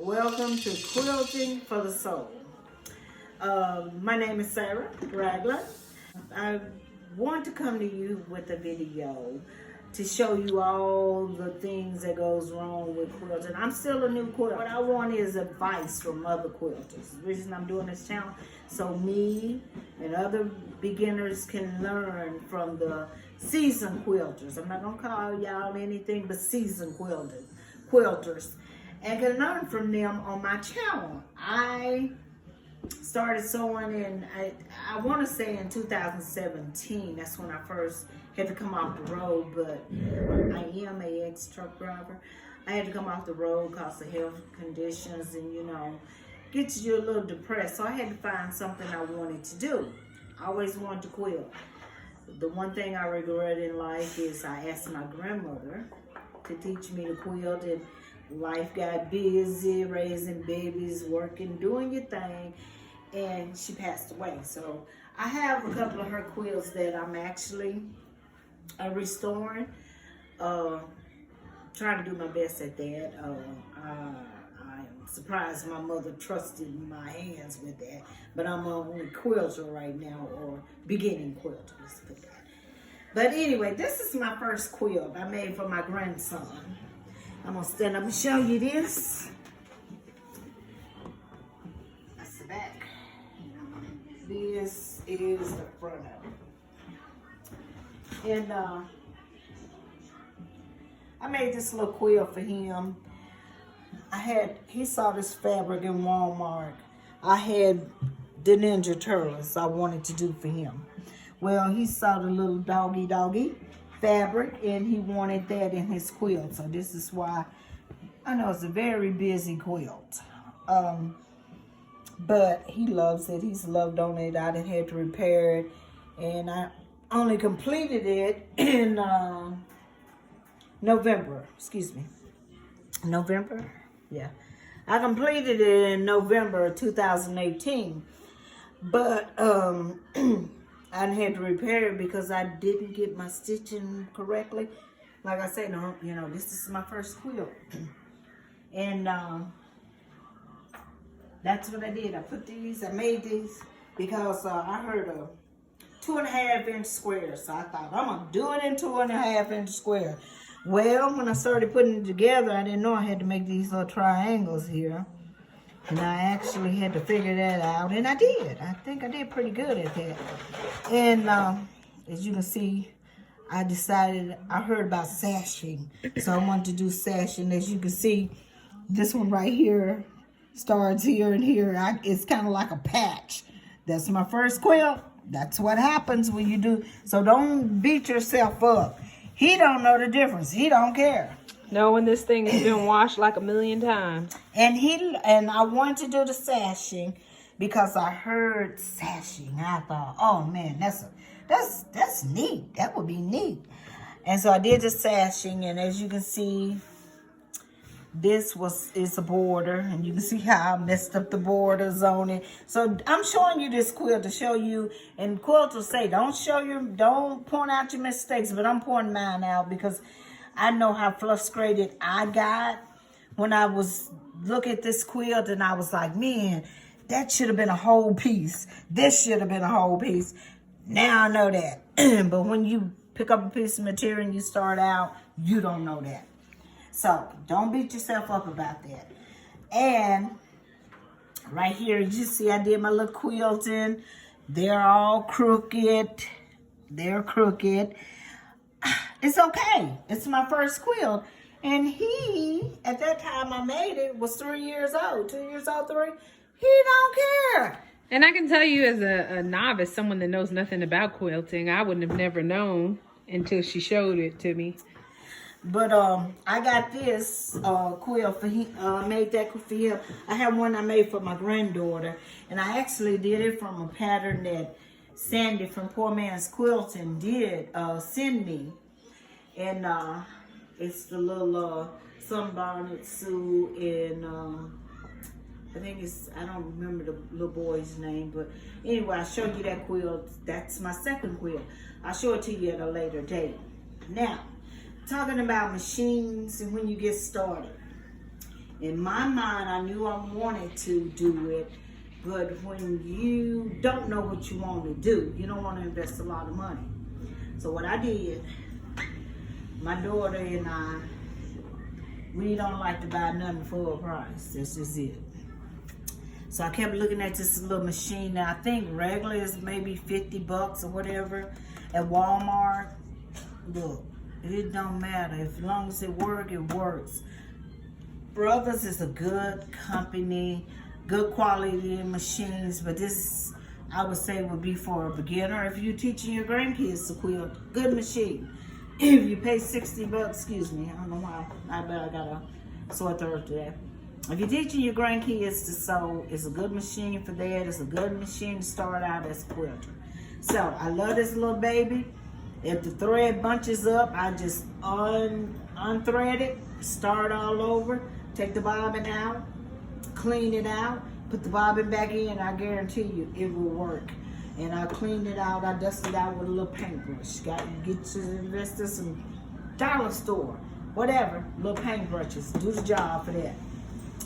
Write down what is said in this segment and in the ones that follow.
Welcome to Quilting for the Soul. My name is Sarah Ragland. I want to come to you with a video to show you all the things that goes wrong with quilting. I'm still a new quilter. What I want is advice from other quilters. The reason I'm doing this channel, so me and other beginners can learn from the seasoned quilters. I'm not gonna call y'all anything but seasoned quilters, and can learn from them on my channel. I started sewing in, I want to say in 2017. That's when I first had to come off the road, but I am a ex-truck driver. I had to come off the road because of health conditions and, you know, gets you a little depressed. So I had to find something I wanted to do. I always wanted to quilt. The one thing I regret in life is I asked my grandmother to teach me to quilt, and life got busy, raising babies, working, doing your thing, and she passed away. So I have a couple of her quilts that I'm actually restoring, trying to do my best at that. I'm surprised my mother trusted my hands with that, but I'm only quilter right now, or beginning quilter, let's put that. But anyway, this is my first quilt I made for my grandson. I'm gonna stand up and show you this. That's the back. This is the front of it. And I made this little quilt for him. He saw this fabric in Walmart. I had the Ninja Turtles I wanted to do for him. Well, he saw the little doggy fabric, and he wanted that in his quilt. So this is why I know it's a very busy quilt. But he loves it. He's loved on it. I didn't have to repair it, and I only completed it in November. Excuse me, November. Yeah, I completed it in November 2018. But I had to repair it because I didn't get my stitching correctly. Like I said, no, you know, this is my first quilt. And that's what I did. I made these because I heard a 2.5-inch square. So I thought, I'm gonna do it in 2.5-inch square. Well, when I started putting it together, I didn't know I had to make these little triangles here. And I actually had to figure that out, and I did. I think I did pretty good at that. And as you can see, I heard about sashing. So I wanted to do sashing. As you can see, this one right here starts here and here. It's kind of like a patch. That's my first quilt. That's what happens when you do. So don't beat yourself up. He don't know the difference. He don't care. Knowing this thing has been washed like 1,000,000 times. And I wanted to do the sashing because I heard sashing. I thought, oh man, that's neat. That would be neat. And so I did the sashing, and as you can see, this is a border, and you can see how I messed up the borders on it. So I'm showing you this quilt to show you, and quilters say don't point out your mistakes, but I'm pointing mine out because I know how frustrated I got when I was looking at this quilt, and I was like, man, that should have been a whole piece. This should have been a whole piece. Now I know that. But when you pick up a piece of material and you start out, you don't know that. So don't beat yourself up about that. And right here, you see I did my little quilting. They're all crooked. They're crooked. It's okay. It's my first quilt. And he, at that time I made it, was 3 years old. 2 years old, 3. He don't care. And I can tell you as a novice, someone that knows nothing about quilting, I wouldn't have never known until she showed it to me. But I got this quilt for him. I made that for him. I have one I made for my granddaughter. And I actually did it from a pattern that Sandy from Poor Man's Quilting did send me. And it's the little sunbonnet Sue, and I think I don't remember the little boy's name, but anyway, I showed you that quilt. That's my second quilt. I'll show it to you at a later date. Now, talking about machines and when you get started. In my mind, I knew I wanted to do it, but when you don't know what you want to do, you don't want to invest a lot of money. So what I did, my daughter and I, we don't like to buy nothing full price. That's just it. So I kept looking at this little machine. Now I think regular is maybe $50 or whatever. At Walmart, look, it don't matter. As long as it works, it works. Brothers is a good company, good quality machines, but this, I would say, would be for a beginner. If you're teaching your grandkids to quilt, good machine. If you pay $60, excuse me, I don't know why, I bet I got a sore throat today. If you're teaching your grandkids to sew, it's a good machine for that. It's a good machine to start out as a quilter. So I love this little baby. If the thread bunches up, I just unthread it, start all over, take the bobbin out, clean it out, put the bobbin back in. I guarantee you it will work. And I cleaned it out, I dusted it out with a little paintbrush. Get to invest in some dollar store, whatever, little paintbrushes, do the job for that.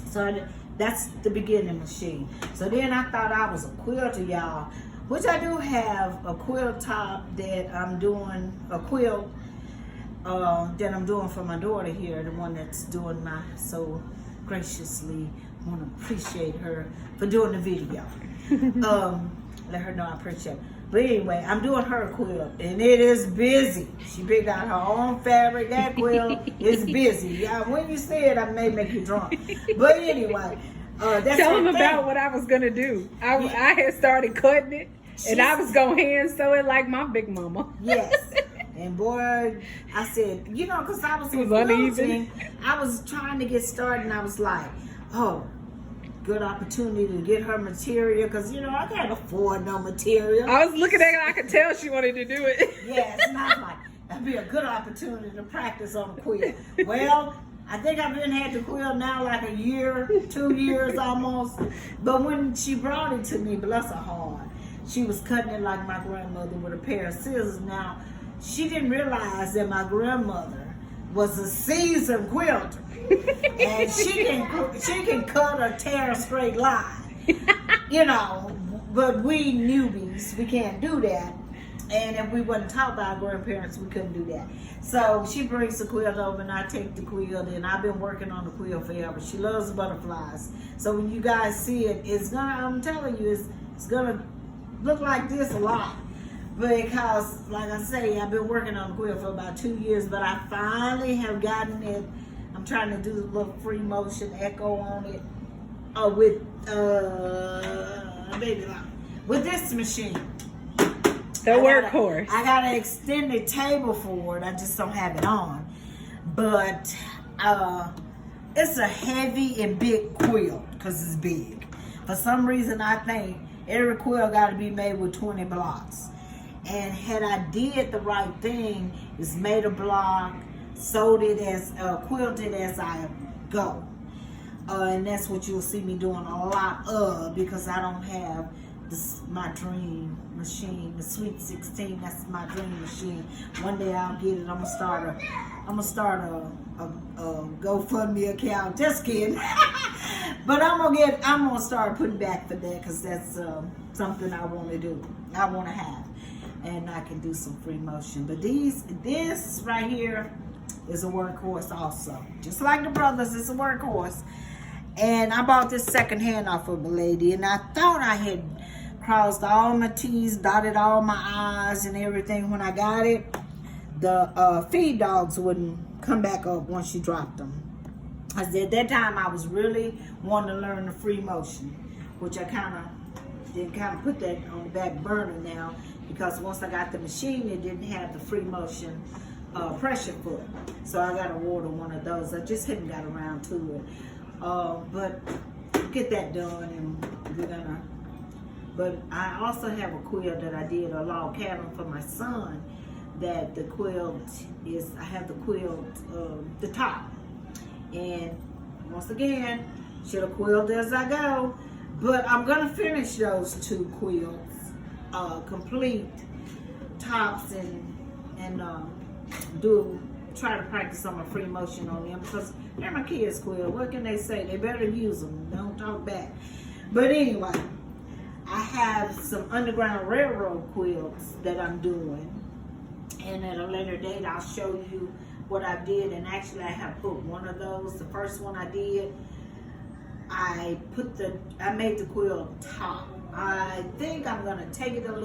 So that's the beginning machine. So then I thought I was a quilter, y'all, which I do have a quilt top that I'm doing, a quilt that I'm doing for my daughter here, the one that's doing my, so graciously want to appreciate her for doing the video. Let her know I appreciate it. But anyway, I'm doing her quilt, and it is busy. She picked out her own fabric. That quilt is busy. Yeah, when you say it, I may make you drunk. But anyway, that's tell them thing. about what I was gonna do. I had started cutting it, and I was gonna hand sew it like my big mama. Yes. And boy, I said, you know, because I was uneven. I was trying to get started, and I was like, oh, good opportunity to get her material, because, you know, I can't afford no material. I was looking at it, I could tell she wanted to do it. Yes, and I was like, that'd be a good opportunity to practice on the quilt. Well, I think I've been had the quilt now like a year, 2 years almost. But when she brought it to me, bless her heart, she was cutting it like my grandmother with a pair of scissors. Now, she didn't realize that my grandmother was a seasoned quilter. And she can cut or tear a straight line, you know, but we newbies, we can't do that. And if we wasn't taught by our grandparents, we couldn't do that. So she brings the quilt over, and I take the quilt, and I've been working on the quilt forever. She loves butterflies. So when you guys see it, it's gonna, I'm telling you, it's gonna look like this a lot. Because, like I say, I've been working on the quilt for about 2 years, but I finally have gotten it. I'm trying to do a little free motion echo on it with this machine. The workhorse. I got an extended table for it. I just don't have it on. But it's a heavy and big quilt because it's big. For some reason, I think every quilt got to be made with 20 blocks. And had I did the right thing, is made a block, sewed it as quilted as I go, and that's what you'll see me doing a lot of, because I don't have this, my dream machine, the Sweet 16. That's my dream machine. One day I'll get it. I'm gonna start a GoFundMe account. Just kidding. But I'm gonna start putting back for that, because that's something I want to do. I want to have, and I can do some free motion. But this right here is a workhorse also. Just like the brothers, it's a workhorse. And I bought this secondhand off of a lady, and I thought I had crossed all my T's, dotted all my I's and everything. When I got it, the feed dogs wouldn't come back up once you dropped them. At that time, I was really wanting to learn the free motion, which I kind of put that on the back burner now, because once I got the machine, it didn't have the free motion pressure foot. So I got to order one of those. I just hadn't got around to it. But get that done, and we're gonna. But I also have a quilt that I did, a log cabin for my son. That the quilt is, I have the quilt, the top, and once again, should have quilt as I go. But I'm gonna finish those 2 quilts, complete tops, and do try to practice on my free motion on them because they're my kids quilt. What can they say? They better use them. Don't talk back. But anyway, I have some Underground Railroad quilts that I'm doing. And at a later date, I'll show you what I did. And actually, I have put one of those. The first one I did, I made the quilt top. I think I'm gonna take it to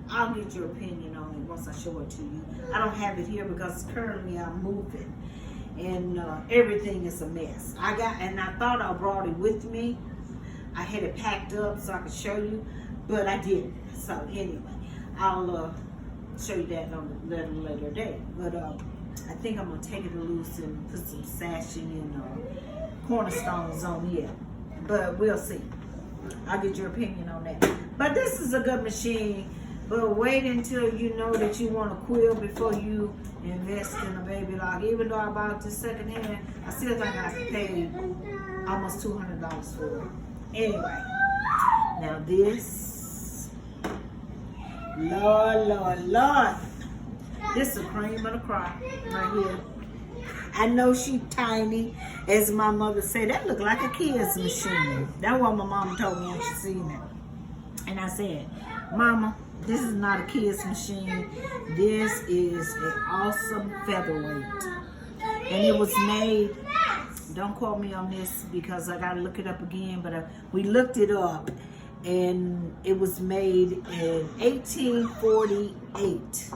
I'll get your opinion on it once I show it to you. I don't have it here because currently I'm moving and everything is a mess. I thought I brought it with me. I had it packed up so I could show you, but I didn't. So anyway, I'll show you that on a later date. But I think I'm gonna take it loose and put some sashing and cornerstones on it. But we'll see. I'll get your opinion on that. But this is a good machine. But wait until you know that you want a quilt before you invest in a baby lock. Even though I bought this secondhand, I still think I paid almost $200 for it. Anyway, now this, Lord, this is a cream of the crop right here. I know she tiny, as my mother said. That looked like a kid's machine. That's what my mama told me when she seen it. And I said, Mama, this is not a kid's machine. This is an awesome featherweight. And it was made, don't quote me on this because I gotta look it up again, but we looked it up and it was made in 1848.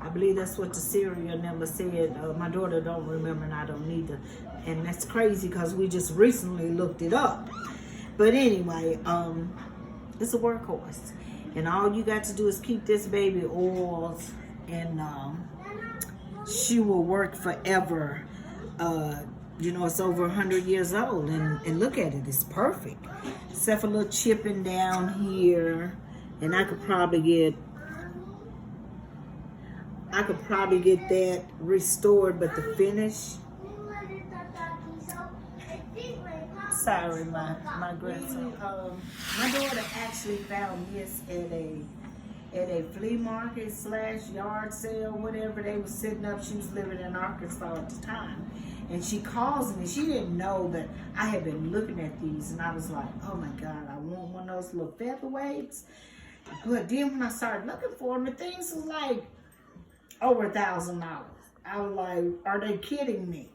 I believe that's what the serial number said. My daughter don't remember and I don't need to. And that's crazy because we just recently looked it up. But anyway, it's a workhorse. And all you got to do is keep this baby oiled and she will work forever. You know, it's over 100 years old and look at it, it's perfect. Except for a little chipping down here. And I could probably get that restored, but the finish. Sorry, my grandson. My daughter actually found this at a flea market / yard sale, whatever they were setting up. She was living in Arkansas at the time. And she calls me. She didn't know that I had been looking at these. And I was like, oh my God, I want one of those little featherweights. But then when I started looking for them, the things was like over $1,000. I was like, are they kidding me?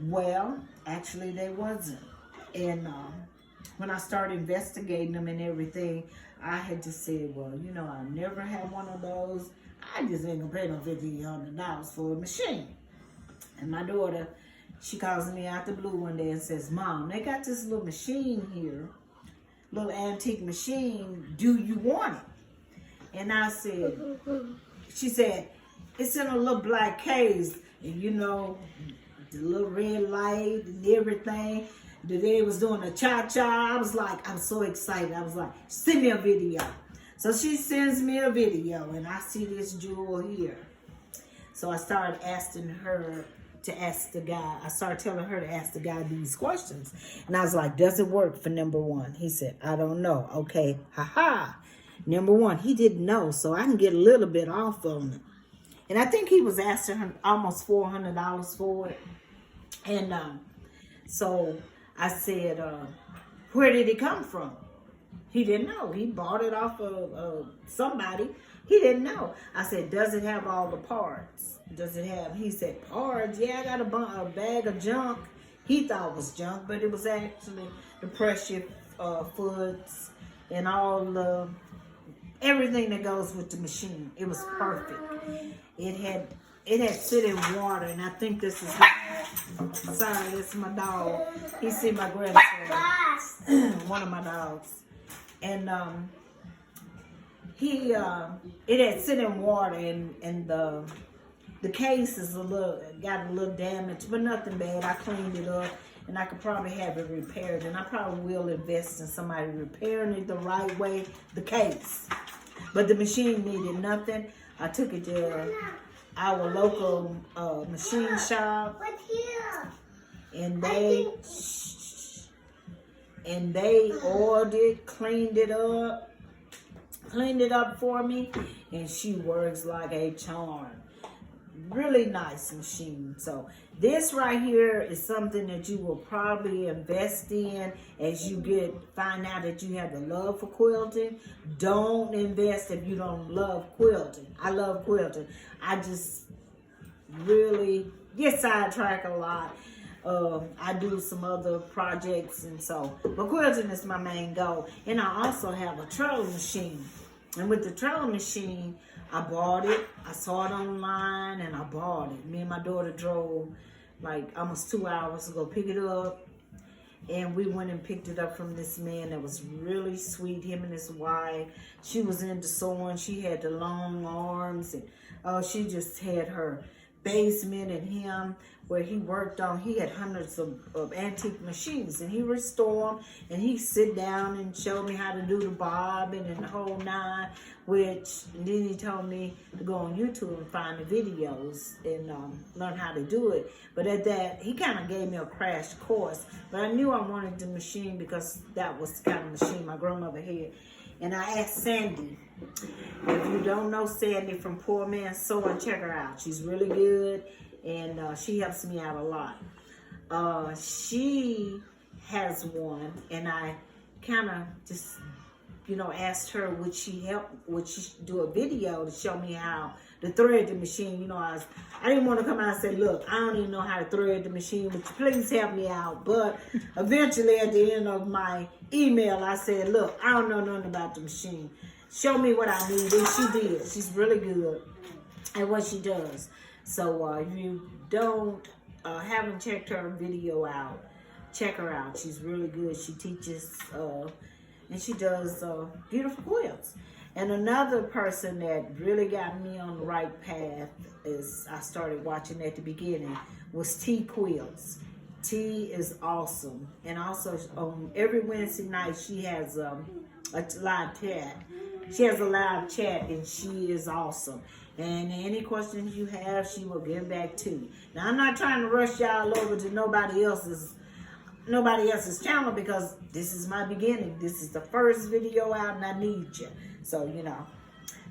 Well, actually they wasn't. And when I started investigating them and everything, I had just said, well, you know, I'll never have one of those. I just ain't gonna pay no $1,500 for a machine. And my daughter, she calls me out the blue one day and says, Mom, they got this little machine here, little antique machine. Do you want it? And I said, she said, it's in a little black case. And you know, the little red light and everything. The day was doing a cha-cha. I was like, I'm so excited. I was like, send me a video. So she sends me a video and I see this jewel here. So I started asking her to ask the guy. I started telling her to ask the guy these questions. And I was like, does it work for number one? He said, I don't know. Okay, haha. Number one, he didn't know. So I can get a little bit off on it. And I think he was asking her almost $400 for it. And so I said, where did it come from? He didn't know. He bought it off of somebody. He didn't know. I said, does it have all the parts? Does it have, he said, parts? Yeah, I got a bag of junk. He thought it was junk, but it was actually the pressure foods and all the, everything that goes with the machine. It was perfect. It had sit in water, and I think this is, sorry, this is my dog. He see my grandson, one of my dogs. And it had sit in water, and the case is got a little damage, but nothing bad. I cleaned it up, and I could probably have it repaired, and I probably will invest in somebody repairing it the right way, the case. But the machine needed nothing. I took it to our local machine shop, and they oiled it, cleaned it up for me, and she works like a charm. really nice machine. So this right here is something that you will probably invest in as you find out that you have the love for quilting. Don't invest if you don't love quilting. I love quilting. I just really get sidetracked a lot. I do some other projects, and so, but quilting is my main goal. And I also have a trolling machine. And with the trolling machine, I bought it. I saw it online and I bought it. Me and my daughter drove like almost 2 hours to go pick it up. And we went and picked it up from this man that was really sweet, him and his wife. She was into sewing. She had the long arms, and she just had her basement and him where he worked on. He had hundreds of antique machines, and he restored them, and he sit down and showed me how to do the bobbin and the whole nine, and then he told me to go on YouTube and find the videos and learn how to do it. But at that, he kind of gave me a crash course, but I knew I wanted the machine because that was the kind of machine my grandmother had. And I asked Sandy. If you don't know Sandy from Poor Man's Sewing, check her out. She's really good, and she helps me out a lot. She has one, and I kind of just, asked her would she do a video to show me how to thread the machine. I didn't want to come out and say, look, I don't even know how to thread the machine, would you please help me out? But eventually at the end of my email, I said, look, I don't know nothing about the machine. Show me what I need. And she did. She's really good at what she does. So if you haven't checked her video out, check her out. She's really good. She teaches and she does beautiful quilts. And another person that really got me on the right path is I started watching at the beginning was T Quilts. T is awesome. And also every Wednesday night she has a live chat. She has a live chat, and she is awesome. And any questions you have, she will get back to you. Now, I'm not trying to rush y'all over to nobody else's channel, because this is my beginning. This is the first video out, and I need you. So,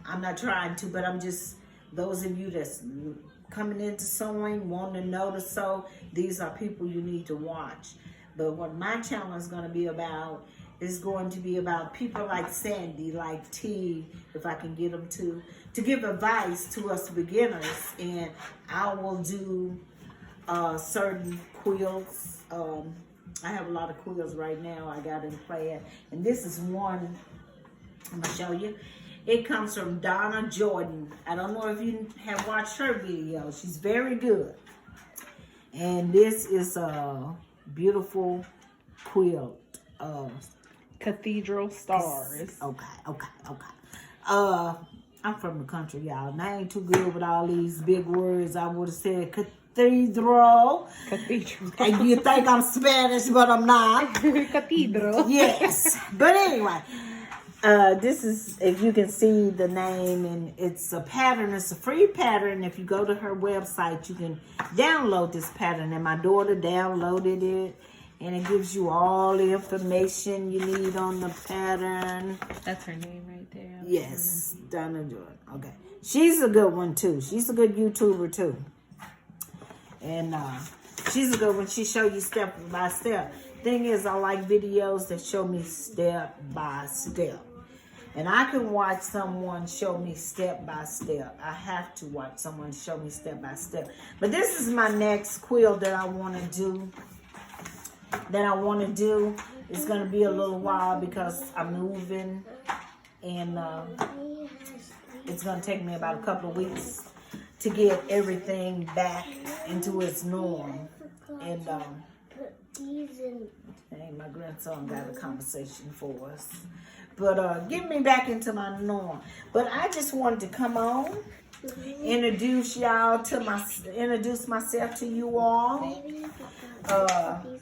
I'm not trying to, but I'm just, those of you that's coming into sewing, wanting to know to sew, these are people you need to watch. But what my channel is going to be about is going to be about people like Sandy, like T, if I can get them to give advice to us beginners. And I will do certain quilts. I have a lot of quilts right now I got in plan. And this is one I'm going to show you. It comes from Donna Jordan. I don't know if you have watched her video. She's very good. And this is a beautiful quilt. Cathedral Stars. Okay. I'm from the country, y'all, and I ain't too good with all these big words. I would have said cathedral. And you think I'm Spanish, but I'm not. Cathedral. Yes. But anyway, this is, if you can see the name, and it's a pattern. It's a free pattern. If you go to her website, you can download this pattern. And my daughter downloaded it. And it gives you all the information you need on the pattern. That's her name right there. Yes, Donna Jordan. Okay. She's a good one, too. She's a good YouTuber, too. And she's a good one. She show you step by step. Thing is, I like videos that show me step by step. And I can watch someone show me step by step. I have to watch someone show me step by step. But this is my next quilt that I want to do. It's going to be a little while because I'm moving, and it's going to take me about a couple of weeks to get everything back into its norm. And my grandson got a conversation for us, but get me back into my norm. But I just wanted to come on, introduce myself to you all.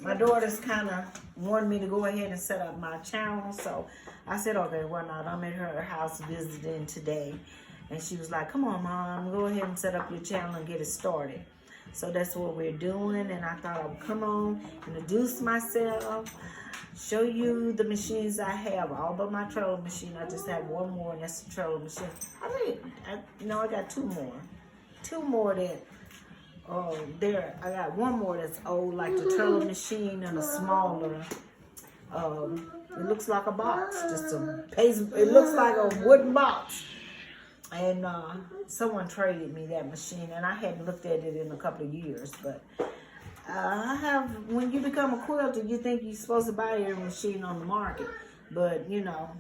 My daughter's kind of wanted me to go ahead and set up my channel, so I said, okay, why not? I'm at her house visiting today, and she was like, come on, Mom, go ahead and set up your channel and get it started. So that's what we're doing, and I thought I would come on, introduce myself, show you the machines I have, all but my trolling machine. I just have one more, and that's the trolling machine. I got two two more that there. I got one more that's old, like the Turtle machine, and a smaller. It looks like a box, just a paste. It looks like a wooden box. And someone traded me that machine, and I hadn't looked at it in a couple of years. But I have. When you become a quilter, you think you're supposed to buy every machine on the market, but you know,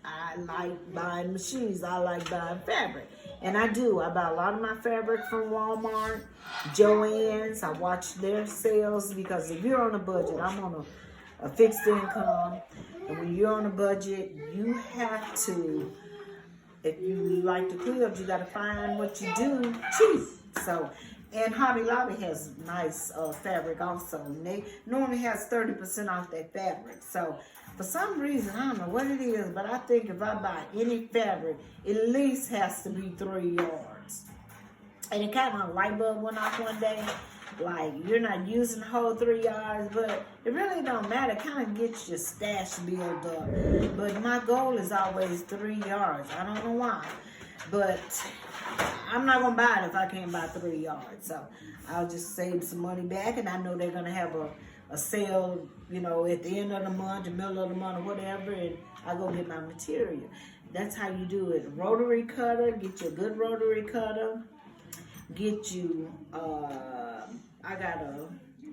I like buying machines. I like buying fabric. And I do. I buy a lot of my fabric from Walmart, Joann's. I watch their sales because if you're on a budget, I'm on a fixed income. And when you're on a budget, you have to, if you like to quilt, you got to find what you do cheap. So, and Hobby Lobby has nice fabric also. And they normally has 30% off that fabric. So, for some reason, I don't know what it is, but I think if I buy any fabric, it at least has to be 3 yards. And it kind of light bulb went off one day. Like, you're not using the whole 3 yards, but it really don't matter. It kind of gets your stash built up. But my goal is always 3 yards. I don't know why. But I'm not going to buy it if I can't buy 3 yards. So I'll just save some money back, and I know they're going to have a sale, you know, at the end of the month, the middle of the month, or whatever, and I go get my material. That's how you do it. Rotary cutter, get you a good rotary cutter. Get you,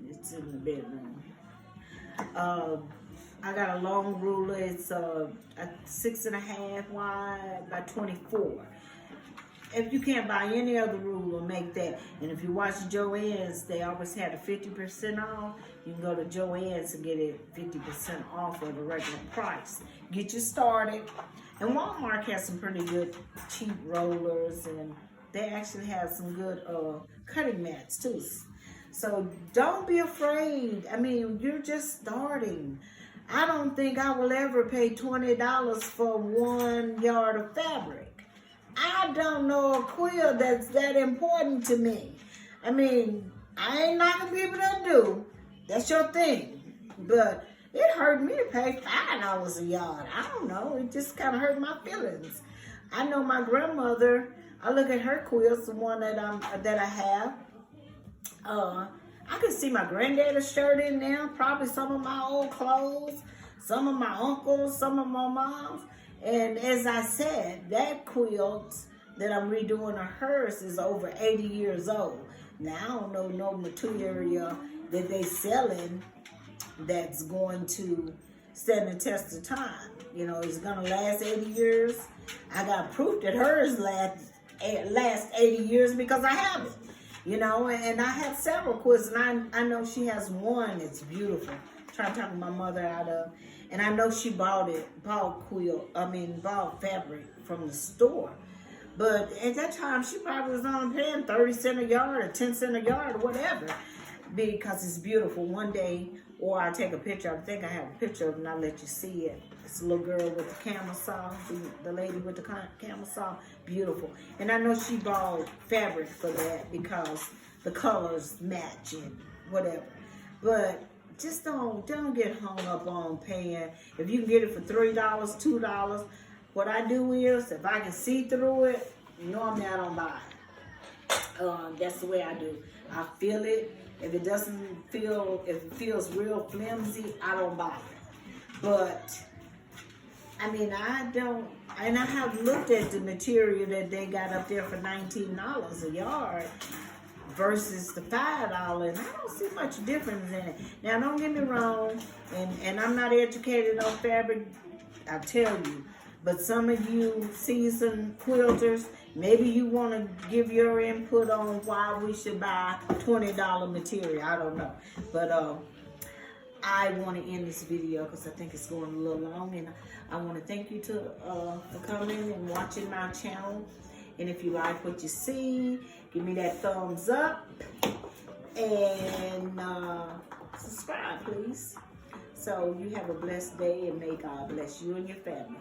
it's in the bedroom. I got a long ruler. It's a 6.5 wide by 24. If you can't buy any other ruler, make that. And if you watch Joann's, they always had a 50% off. You can go to Joann's and get it 50% off of the regular price. Get you started. And Walmart has some pretty good cheap rollers, and they actually have some good cutting mats too. So don't be afraid. I mean, you're just starting. I don't think I will ever pay $20 for 1 yard of fabric. I don't know a quilt that's that important to me. I mean, I ain't knocking people that do. That's your thing. But it hurt me to pay $5 a yard. I don't know. It just kind of hurt my feelings. I know my grandmother, I look at her quilts, the one that I have. I can see my granddaddy's shirt in there, probably some of my old clothes, some of my uncles, some of my moms. And as I said, that quilt that I'm redoing of hers is over 80 years old. Now, I don't know no material that they selling that's going to stand the test of time. You know, it's going to last 80 years. I got proof that hers last 80 years because I have it. You know, and I have several quilts, and I know she has one that's beautiful. I'm trying to talk my mother out of. And I know she bought fabric from the store. But at that time, she probably was only paying 30 cents a yard or 10 cents a yard or whatever, because it's beautiful. One day, or I'll take a picture. I think I have a picture of it, and I'll let you see it. It's a little girl with the camel saw, the lady with the camel saw, beautiful. And I know she bought fabric for that because the colors match and whatever. But just don't get hung up on paying. If you can get it for $3, $2, what I do is, if I can see through it, normally I don't buy it. That's the way I do. I feel it. If it feels real flimsy, I don't buy it. But I mean, I have looked at the material that they got up there for $19 a yard versus the $5, and I don't see much difference in it. Now, don't get me wrong, and I'm not educated on fabric, I tell you, but some of you seasoned quilters, maybe you want to give your input on why we should buy $20 material. I don't know, but I want to end this video because I think it's going a little long, and I want to thank you for coming and watching my channel. And if you like what you see, give me that thumbs up and subscribe, please. So you have a blessed day, and may God bless you and your family.